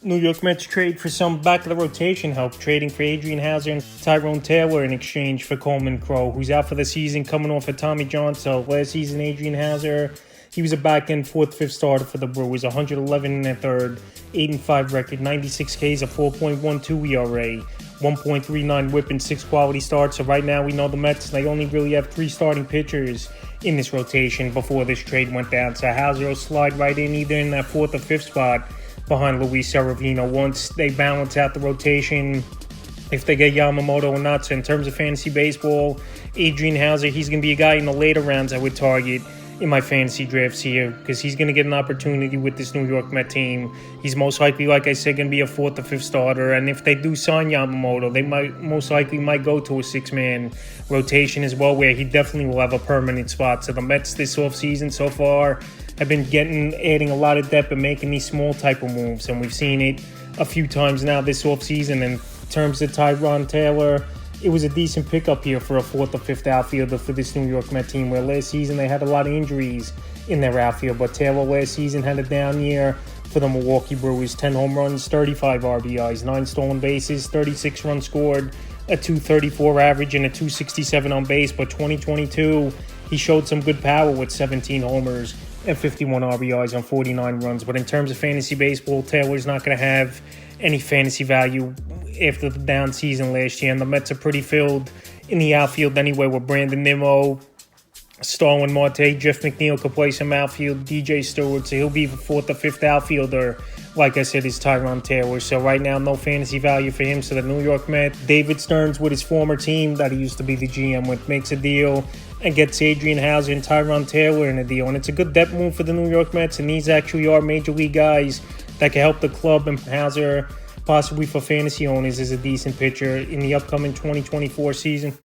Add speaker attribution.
Speaker 1: New York Mets trade for some back of the rotation help, trading for Adrian and Tyrone Taylor in exchange for Coleman Crow, who's out for the season coming off of Tommy John. So last season, Adrian he was a back-end fourth, fifth starter for the Brewers, 111 in the third, 8-5 record, 96 Ks, a 4.12 ERA, 1.39 whip, and 6 quality starts. So right now we know the Mets, they only really have 3 starting pitchers in this rotation before this trade went down. So Hauser will slide right in either in that 4th or 5th spot behind Luis Severino once they balance out the rotation, if they get Yamamoto or not. So in terms of fantasy baseball, Adrian Hauser, he's going to be a guy in the later rounds I would target in my fantasy drafts here because he's going to get an opportunity with this New York Met team. He's most likely, like I said, going to be a 4th or 5th starter. And if they do sign Yamamoto, they most likely might go to a 6-man rotation as well, where he definitely will have a permanent spot. So the Mets this offseason so far have been adding a lot of depth and making these small type of moves. And we've seen it a few times now this offseason. In terms of Tyrone Taylor, it was a decent pickup here for a 4th or 5th outfielder for this New York Met team, where last season they had a lot of injuries in their outfield. But Taylor last season had a down year for the Milwaukee Brewers, 10 home runs, 35 RBIs, 9 stolen bases, 36 runs scored, a .234 average, and a .267 on base. But 2022, he showed some good power with 17 homers and 51 RBIs on 49 runs. But in terms of fantasy baseball, Taylor's not going to have any fantasy value after the down season last year. And the Mets are pretty filled in the outfield anyway with Brandon Nimmo, Starlin Marte, Jeff McNeil could play some outfield, DJ Stewart, so he'll be the 4th or 5th outfielder. Like I said, is Tyrone Taylor. So right now, no fantasy value for him. So the New York Mets, David Stearns with his former team that he used to be the GM with, makes a deal and gets Adrian Hauser and Tyrone Taylor in a deal. And it's a good depth move for the New York Mets, and these actually are major league guys that can help the club. And Hauser, possibly for fantasy owners, is a decent pitcher in the upcoming 2024 season.